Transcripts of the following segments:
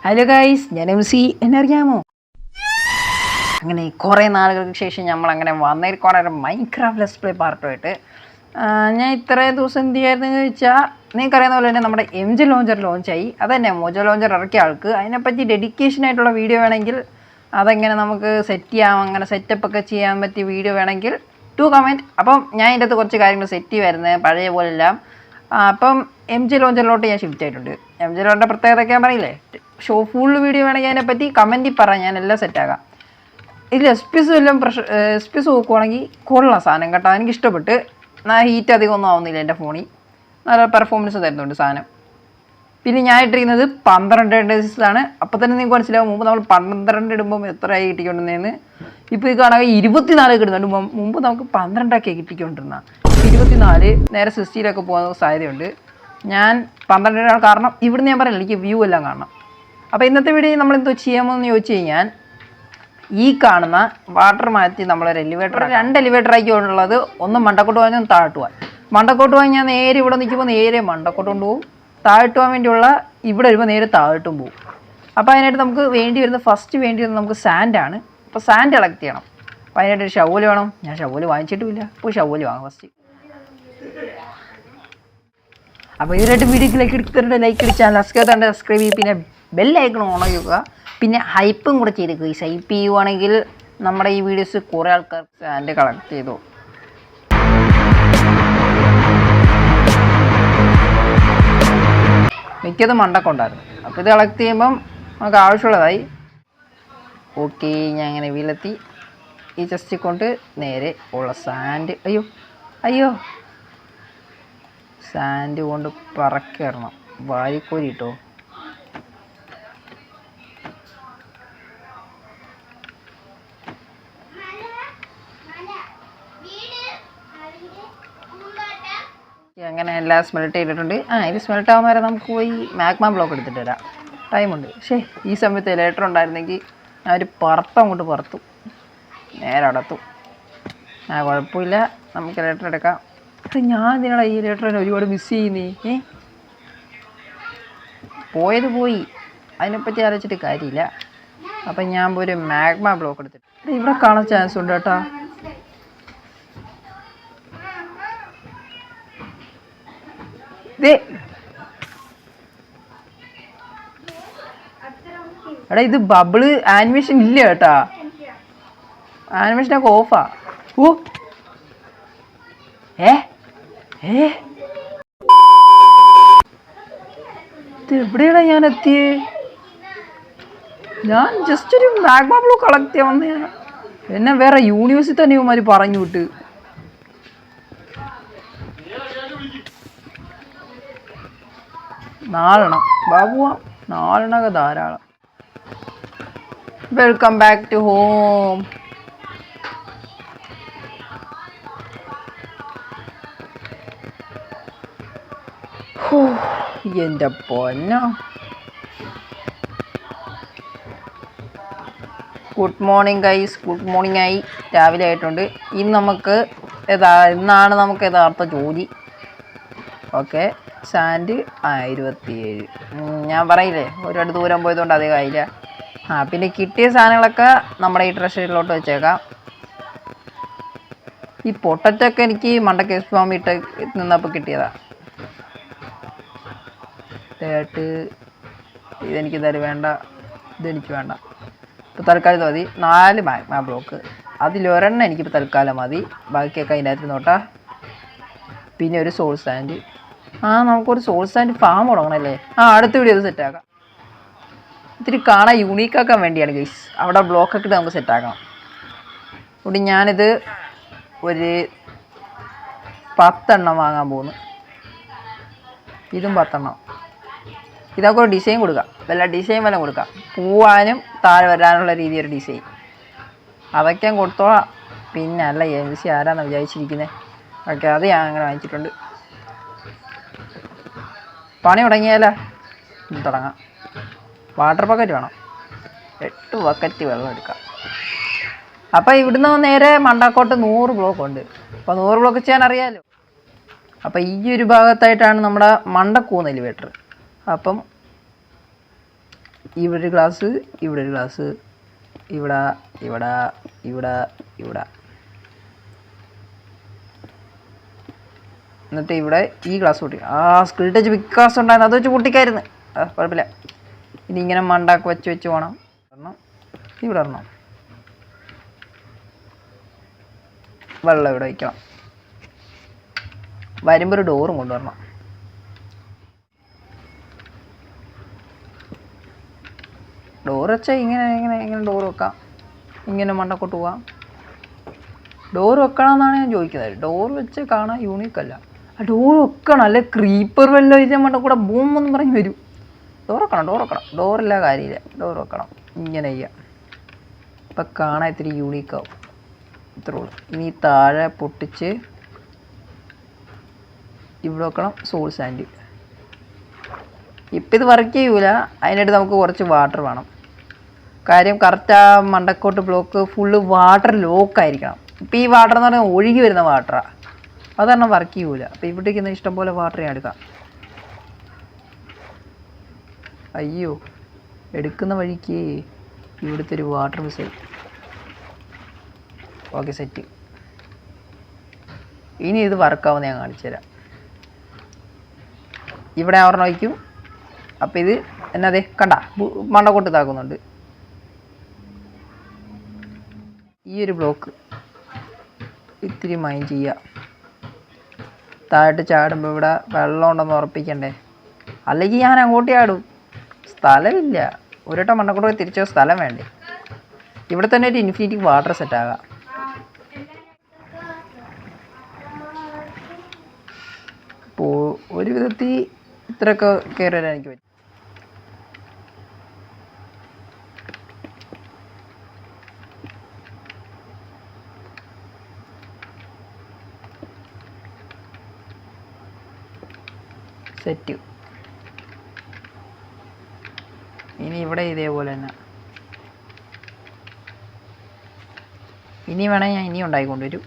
Hello guys, ഞാൻ MC. എന്നെ അറിയാമോ? അങ്ങനെ കുറേ നാളുകൾക്ക് ശേഷം നമ്മളങ്ങനെ വന്നിരിക്കുകയാണ് ഒരു മൈൻക്രാഫ്റ്റ് ലെറ്റ്സ് പ്ലേ പാർട്ടുമായിട്ട്. ഞാൻ ഇത്രയും ദിവസം എന്ത് ചെയ്യായിരുന്നു ചോദിച്ചാൽ, നിങ്ങൾക്കറിയാവുന്ന പോലെ തന്നെ നമ്മുടെ MG ലോഞ്ചർ ലോഞ്ചായി. അതന്നെ മോജോ ലോഞ്ചർ ഇറക്കിയ ആൾക്ക് അതിനെപ്പറ്റി ഡെഡിക്കേഷനായിട്ടുള്ള വീഡിയോ വേണമെങ്കിൽ, അതെങ്ങനെ നമുക്ക് സെറ്റ് ചെയ്യാം, അങ്ങനെ സെറ്റപ്പൊക്കെ ചെയ്യാൻ പറ്റിയ വീഡിയോ വേണമെങ്കിൽ ടു കമൻറ്റ്. അപ്പം ഞാൻ ഇതിൻ്റെ അകത്ത് കുറച്ച് കാര്യങ്ങൾ സെറ്റ് ചെയ്യുമായിരുന്നു പഴയ പോലെല്ലാം. അപ്പം MG ലോഞ്ചറിലോട്ട് ഞാൻ ഷിഫ്റ്റ് ആയിട്ടുണ്ട്. MG ലോഞ്ചറിൻ്റെ പ്രത്യേകത ഞാൻ പറയില്ലേ, ഫുൾ വീഡിയോ വേണമെങ്കിൽ അതിനെപ്പറ്റി കമൻറ്റിൽ പറയാം, ഞാൻ എല്ലാം സെറ്റാകാം. ഇതിൽ SPS എല്ലാം SPS നോക്കുവാണെങ്കിൽ കൊള്ളാം സാധനം കേട്ടോ, എനിക്ക് ഇഷ്ടപ്പെട്ട്. ഹീറ്റ് അധികം ഒന്നും ആവുന്നില്ല എൻ്റെ ഫോണിൽ, നല്ല പെർഫോമൻസ് തരുന്നുണ്ട് സാധനം. പിന്നെ ഞാൻ ഇട്ടിരിക്കുന്നത് 12 ഡേയ്സാണ്. അപ്പോൾ തന്നെ നിങ്ങൾക്ക് മനസ്സിലാവും, മുമ്പ് നമ്മൾ 12 ഇടുമ്പം എത്രയായി കിട്ടിക്കൊണ്ടിരുന്നതെന്ന്. ഇപ്പോൾ ഇത് കാണാൻ 24 കിട്ടുന്നുണ്ട്. മുമ്പ് നമുക്ക് 12 കിട്ടിക്കൊണ്ടിരുന്ന 24 നേരെ 60 പോകാൻ സാധ്യതയുണ്ട്. ഞാൻ 12 ഇടാൻ കാരണം ഇവിടുന്ന് ഞാൻ പറയില്ല, എനിക്ക് വ്യൂ എല്ലാം കാണണം. അപ്പോൾ ഇന്നത്തെ വീഡിയോ നമ്മളെന്തോ ചെയ്യാമെന്ന് ചോദിച്ചു കഴിഞ്ഞാൽ, ഈ കാണുന്ന വാട്ടർ മാറ്റി നമ്മളൊരു എലിവേറ്റർ, 2 എലിവേറ്ററാക്കി ഉള്ളത്. ഒന്ന് മണ്ടക്കോട്ട് പോകാൻ, ഒന്ന് താഴോട്ട് പോകാൻ. മണ്ടക്കോട്ട് പോകാൻ ഞാൻ നേരെ ഇവിടെ നിൽക്കുമ്പോൾ നേരെ മണ്ടക്കോട്ട് കൊണ്ടുപോകും. താഴോട്ട് പോകാൻ വേണ്ടിയുള്ള ഇവിടെ വരുമ്പോൾ നേരെ താഴോട്ടും പോകും. അപ്പോൾ അതിനായിട്ട് നമുക്ക് ഫസ്റ്റ് വേണ്ടി വരുന്നത് നമുക്ക് സാൻഡാണ്. അപ്പോൾ സാൻഡ് കളക്ട് ചെയ്യണം. അപ്പോൾ അതിനായിട്ട് ഒരു ഷവല് വേണം. ഞാൻ ഷവല് വാങ്ങിച്ചിട്ടുമില്ല, അപ്പോൾ ഷവല് വാങ്ങാം ഫസ്റ്റ്. അപ്പോൾ ഇതിനായിട്ട് വീഡിയോക്ക് ലൈക്ക് അടിച്ചാൽ സബ്സ്ക്രൈബ് ചെയ്യും, പിന്നെ ബെല്ലൈക്കൺ ഓൺ ചെയ്യുക. പിന്നെ ഹൈപ്പും കൂടെ ചെയ്തേക്കുക. ഈ ഹൈപ്പ് ചെയ്യുവാണെങ്കിൽ നമ്മുടെ ഈ വീഡിയോസ് കുറേ ആൾക്കാർ സാൻഡ് കളക്ട് ചെയ്തു. മിക്കതും മണ്ടൊക്കെ ഉണ്ടായിരുന്നു. അപ്പോൾ ഇത് കളക്ട് ചെയ്യുമ്പം നമുക്ക് ആവശ്യമുള്ളതായി. ഓക്കെ, ഞാൻ അങ്ങനെ വീലെത്തി ഈ ചെസ്റ്റിൽ കൊണ്ട് നേരെ ഉള്ള സാൻഡ്, അയ്യോ സാൻഡ് കൊണ്ട് പറക്കിറണം. വാരിക്കോരി ഇട്ടോ. അങ്ങനെ എല്ലാം സ്മെൽറ്റ് ചെയ്തിട്ടുണ്ട്. ഇത് സ്മെൽറ്റ് ആകുന്ന വരെ നമുക്ക് പോയി മാഗ്മ ബ്ലോക്ക് എടുത്തിട്ട് വരാം, ടൈമുണ്ട്. പക്ഷേ ഈ സമയത്ത് ലേറ്റർ ഉണ്ടായിരുന്നെങ്കിൽ ഞാൻ ഒരു അങ്ങോട്ട് പറത്തു നേരെ അടത്തും. കുഴപ്പമില്ല, നമുക്ക് ലേറ്റർ എടുക്കാം. ഞാൻ ഇതിനാണ് ഈ ലേറ്ററിനെ ഒരുപാട് മിസ് ചെയ്യുന്നേ. പോയത് പോയി, അതിനെപ്പറ്റി ആലോചിച്ചിട്ട് കാര്യമില്ല. അപ്പം ഞാൻ പോയി ഒരു മാഗ്മ ബ്ലോക്ക് എടുത്തിട്ട് ഇവിടെ കാണാൻ ചാൻസ് ഉണ്ട് കേട്ടോ. എടാ, ഇത് ബബിള് ആനിമേഷൻ ഇല്ല കേട്ടാ, ആനിമേഷനൊക്കെ ഓഫാ. ഇത് എവിടെയാണ് ഞാൻ എത്തിയേ? ഞാൻ ജസ്റ്റ് ഒരു മാഗ്മ ബ്ലോക്ക് കളക്ട് ചെയ്യാൻ വന്നതാണ്. എന്നെ വേറെ യൂണിവേഴ്സിറ്റി തന്നെ ഇവന്മാർ പറഞ്ഞു വിട്ട്. നാലെണ്ണം ബാബുവാ, 4 ധാരാളം. Welcome back to home. എൻ്റെ പൊന്നോ. Good morning guys, good morning ആയി, രാവിലെ ആയിട്ടുണ്ട്. ഇന്നാണ് നമുക്ക് യഥാർത്ഥ ജോലി. Okay, sand 27. ഞാൻ പറയില്ലേ, ഒരുപാട് ദൂരം പോയതുകൊണ്ട് അധികം ആയില്ല. പിന്നെ കിട്ടിയ സാധനങ്ങളൊക്കെ നമ്മുടെ ഈ ട്രഷറിയിലോട്ട് വെച്ചേക്കാം. ഈ പൊട്ടറ്റൊക്കെ എനിക്ക് മണ്ടക്ക് സ്വാമി ഇട്ട് നിന്നപ്പോൾ കിട്ടിയതാ. ഇതെനിക്ക് വേണ്ട, ഇതെനിക്ക് വേണ്ട. ഇപ്പോൾ തൽക്കാലം മതി. 4 മാഗ്മ ബ്ലോക്ക്, അതിലൊരെണ്ണം എനിക്കിപ്പോൾ തൽക്കാലം മതി. ബാക്കിയൊക്കെ അതിനകത്ത് നോട്ടാ. പിന്നെ ഒരു സോൾ സാൻഡ്. നമുക്കൊരു സോൾ സാൻഡ് ഫാം തുടങ്ങണമല്ലേ. അടുത്ത വീഡിയോ ഇത് സെറ്റാക്കാം. ഇത്തിരി കാണാൻ യൂണീക്കാക്കാൻ വേണ്ടിയാണ് ഗൈസ്. അവിടെ ബ്ലോക്കൊക്കെ ഇട്ട് നമുക്ക് സെറ്റാക്കണം. അതുകൊണ്ട് ഞാനിത് ഒരു 10 എണ്ണം വാങ്ങാൻ പോകുന്നു. ഇതും 10 എണ്ണം. ഇതൊക്കെ ഒരു ഡിസൈൻ കൊടുക്കാം, ഡിസൈൻ വല്ലതും കൊടുക്കാം. പോവാനും താഴെ വരാനുള്ള രീതി ഒരു ഡിസൈൻ, അതൊക്കെ ഞാൻ കൊടുത്തോളാം. പിന്നെ അല്ല MC ആരാന്ന് വിചാരിച്ചിരിക്കുന്നത്. ഓക്കെ, അത് ഞാൻ അങ്ങനെ വാങ്ങിച്ചിട്ടുണ്ട്. പണി തുടങ്ങിയാലോ? തുടങ്ങാം. വാട്ടർ ബക്കറ്റ് വേണം, 8 ബക്കറ്റ് വെള്ളം എടുക്കാം. അപ്പോൾ ഇവിടുന്ന് നേരെ മണ്ടാക്കോട്ട് 100 ബ്ലോക്ക് ഉണ്ട്. അപ്പോൾ 100 ബ്ലോക്ക് ചെയ്യാൻ അറിയാമല്ലോ. അപ്പോൾ ഈ ഒരു ഭാഗത്തായിട്ടാണ് നമ്മുടെ മണ്ടക്കൂന്ന് എലിവേറ്റർ. അപ്പം ഇവിടെ ഒരു ഗ്ലാസ്, ഇവിടെ ഒരു ഗ്ലാസ്, ഇവിടെ ഇവിടെ ഇവിടെ ഇവിടെ. എന്നിട്ട് ഇവിടെ ഈ ഗ്ലാസ് പൊട്ടി. സ്കിൽ ടച്ച് വിക്കാസ് ഉണ്ടായിരുന്നു, അത് വെച്ച് പൊട്ടിക്കായിരുന്നു. കുഴപ്പമില്ല. ഇനി ഇങ്ങനെ മണ്ടാക്കി വെച്ച് പോകണം. ഇവിടെ ഇടണം. വെള്ളം ഇവിടെ വയ്ക്കണം. വരുമ്പോൾ ഒരു ഡോറും കൊണ്ടുവരണം. ഡോറ് വെച്ചാൽ ഇങ്ങനെ ഡോറ് വെക്കാം. ഇങ്ങനെ മണ്ടക്കോട്ട് പോവാം. ഡോറ് വെക്കണമെന്നാണ് ഞാൻ ചോദിക്കുന്നത്. ഡോറ് വെച്ച് കാണാൻ യൂണീക്കല്ല. ഡോറ് വെക്കണം, അല്ലെ ക്രീപ്പർ വല്ലതും ഇതിൻ്റെ മണ്ടക്കൂടെ ബൂമെന്ന് പറഞ്ഞ് വരും. ഡോർ വെക്കണം. ഡോറില്ല കാര്യമില്ല, ഡോർ വെക്കണം. ഇങ്ങനെ ചെയ്യാം. ഇപ്പം കാണാൻ ഇത്തിരി യൂണീക്കാവും. ഇത്രേ ഉള്ളൂ. ഇനി താഴെ പൊട്ടിച്ച് ഇവിടെ വെക്കണം സോൾ സാൻഡ്. ഇപ്പം ഇത് വർക്ക് ചെയ്യൂല, അതിനായിട്ട് നമുക്ക് കുറച്ച് വാട്ടർ വേണം. കാര്യം കറക്റ്റ് ആ മണ്ടക്കോട്ട് ബ്ലോക്ക് ഫുള്ള് വാട്ടർ ലോക്കായിരിക്കണം. ഇപ്പം ഈ വാട്ടർ എന്ന് പറഞ്ഞാൽ ഒഴുകി വരുന്ന വാട്ടറാണ്, അത് കാരണം വർക്ക് ചെയ്യൂല. അപ്പം ഇവിടേക്ക് ഇഷ്ടംപോലെ വാട്ടർ ഞാൻ എടുക്കാം. അയ്യോ, എടുക്കുന്ന വഴിക്ക് ഇവിടുത്തെ ഒരു വാട്ടർ മിസ്സായി. Okay, set. ഇനി ഇത് വർക്കാവുന്ന ഞാൻ കാണിച്ചു തരാം. ഇവിടെ ഒരെണ്ണം വയ്ക്കും. അപ്പം ഇത് എന്നതേ കണ്ട മണ്ടക്കോട്ട് ഇതാക്കുന്നുണ്ട്. ഈ ഒരു ബ്ലോക്ക് ഇത്തിരി മൈൻഡ് ചെയ്യുക. താഴോട്ട് ചാടുമ്പോൾ ഇവിടെ വെള്ളം ഉണ്ടെന്ന് ഉറപ്പിക്കണ്ടേ, അല്ലെങ്കിൽ ഞാൻ അങ്ങോട്ട് ചാടും. സ്ഥലമില്ല. ഒരിട്ടം മണ്ടക്കോട്ട് പോയി തിരിച്ചോ, സ്ഥലം വേണ്ടേ. ഇവിടെ തന്നെ ഒരു ഇൻഫിനിറ്റി വാട്ടർ സെറ്റാകാം. ഇപ്പോൾ ഒരു വിധത്തിൽ ഇത്രയൊക്കെ കയറി വരാൻ എനിക്ക് പറ്റും. സെറ്റ്. ഇനി ഇവിടെ ഇതേപോലെ തന്നെ. ഇനി വേണമെങ്കിൽ ഞാൻ ഇനിയും ഉണ്ടായിക്കൊണ്ടുവരും.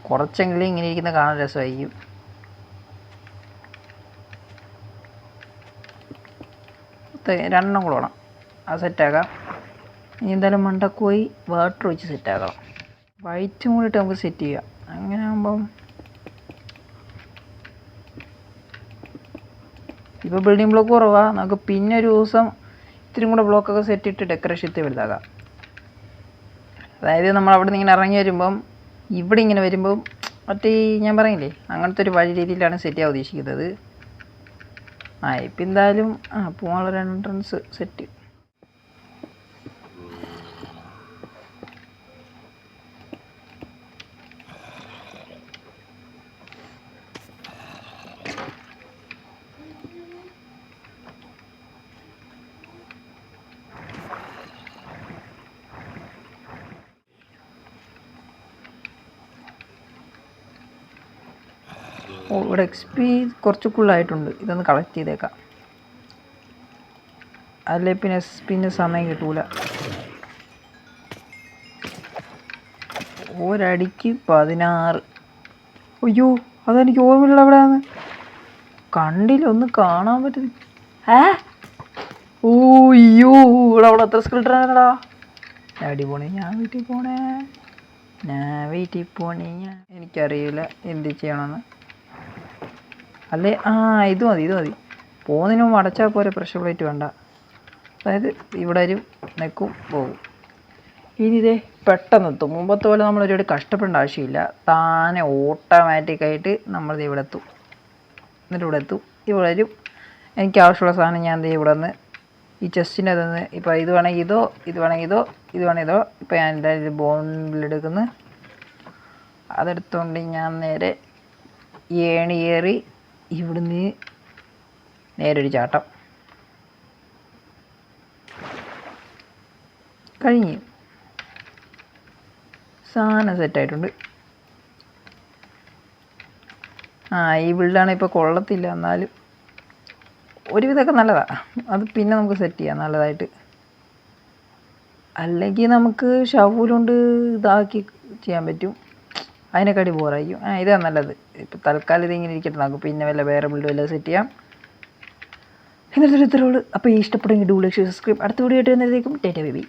കുറച്ചെങ്കിലും ഇങ്ങനെ ഇരിക്കുന്ന കാണാൻ രസമായിരിക്കും. രണ്ടെണ്ണം കൂടെ വേണം, അത് സെറ്റാക്കാം. ഇനി എന്തായാലും മണ്ടക്ക് പോയി വാട്ടർ ഒഴിച്ച് സെറ്റാക്കണം. വൈറ്റും കൂടിയിട്ട് നമുക്ക് സെറ്റ് ചെയ്യാം. അങ്ങനെ ആകുമ്പം ഇപ്പോൾ ബിൽഡിംഗ് ബ്ലോക്ക് കുറവാണ്. നമുക്ക് പിന്നെ ഒരു ദിവസം ഇത്തിരി കൂടെ ബ്ലോക്കൊക്കെ സെറ്റ് ഇട്ട് ഡെക്കറേഷൻ ഇട്ട് വലുതാക്കാം. അതായത് നമ്മൾ അവിടെ നിന്ന് ഇങ്ങനെ ഇറങ്ങി വരുമ്പം ഇവിടെ ഇങ്ങനെ വരുമ്പം മറ്റേ ഞാൻ പറയില്ലേ അങ്ങനത്തെ ഒരു വഴി രീതിയിലാണ് സെറ്റ് ചെയ്യാൻ ഉദ്ദേശിക്കുന്നത്. ഇപ്പം എന്തായാലും പോകാനുള്ള എൻട്രൻസ് സെറ്റ്. ഇവിടെ XP കുറച്ച് ഫുള്ളായിട്ടുണ്ട്. ഇതൊന്ന് കളക്ട് ചെയ്തേക്കാം, അല്ലേ പിന്നെ സമയം കിട്ടൂല. ഒരടിക്ക് 16. അയ്യോ, അതെനിക്ക് ഓർമ്മയില്ല എവിടെയാന്ന്. കണ്ടില്ല, ഒന്ന് കാണാൻ പറ്റും. ഓയ്യോ, ഇവിടെ എത്ര സ്കിൽട്ടറാണടാ. ഡാഡി പോണേ, ഞാൻ വീട്ടിൽ പോണേ. എനിക്കറിയില്ല എന്ത് ചെയ്യണമെന്ന്. അല്ലേ ഇത് മതി. പോകുന്നതിന് മുമ്പ് അടച്ചാൽ പോരെ, പ്രഷർ പ്ലേറ്റ് വേണ്ട. അതായത് ഇവിടെ ഒരു നെക്കും പോകും. ഇനി ഇതേ പെട്ടെന്ന് എത്തും. മുമ്പത്തെ പോലെ നമ്മൾ ഒരുപാട് കഷ്ടപ്പെടേണ്ട ആവശ്യമില്ല. താനെ ഓട്ടോമാറ്റിക്കായിട്ട് നമ്മളിത് ഇവിടെ എത്തും. എന്നിട്ട് ഇവിടെ എത്തും. ഇവിടെ വരും. എനിക്ക് ആവശ്യമുള്ള സാധനം ഞാൻ എന്ത് ചെയ്യും, ഇവിടെ നിന്ന് ഈ ചെസ്റ്റിൻ്റെ അതിൽ ഇപ്പോൾ ഇത് വേണമെങ്കിൽ ഇതോ, ഇത് വേണമെങ്കിൽ ഇതോ. ഇപ്പോൾ ഞാൻ എന്തായാലും ബോണ്ടിലെടുക്കുന്നു. അതെടുത്തുകൊണ്ട് ഞാൻ നേരെ ഏണി കയറി ഇവിടുന്ന് നേരെ ഒരു ചാട്ടം. കഴിഞ്ഞു. സാധനം സെറ്റായിട്ടുണ്ട്. ഈ ബിൽഡാണ് ഇപ്പോൾ കൊള്ളത്തില്ല, എന്നാലും ഒരുവിധമൊക്കെ നല്ലതാണ്. അത് പിന്നെ നമുക്ക് സെറ്റ് ചെയ്യാം നല്ലതായിട്ട്. അല്ലെങ്കിൽ നമുക്ക് ഷവൂലുകൊണ്ട് ഇതാക്കി ചെയ്യാൻ പറ്റും. അതിനെക്കാട്ടി ബോറായിരിക്കും. ഇതാണ് നല്ലത്. ഇപ്പോൾ തൽക്കാലം ഇതിങ്ങനെ ഇരിക്കട്ടെ. നമുക്ക് പിന്നെ വല്ല വേറെ ബിൽഡ് വല്ല സെറ്റ് ചെയ്യാം. എന്നിട്ട് ഇത്രയുള്ളൂ. അപ്പോൾ ഈ ഇഷ്ടപ്പെടുമെങ്കിൽ ഡു ലൈക്ക് സബ്സ്ക്രൈബ്. അടുത്ത വീഡിയോ ആയിട്ട് വരുന്നതിലേക്കും ടാറ്റാ ബേബി.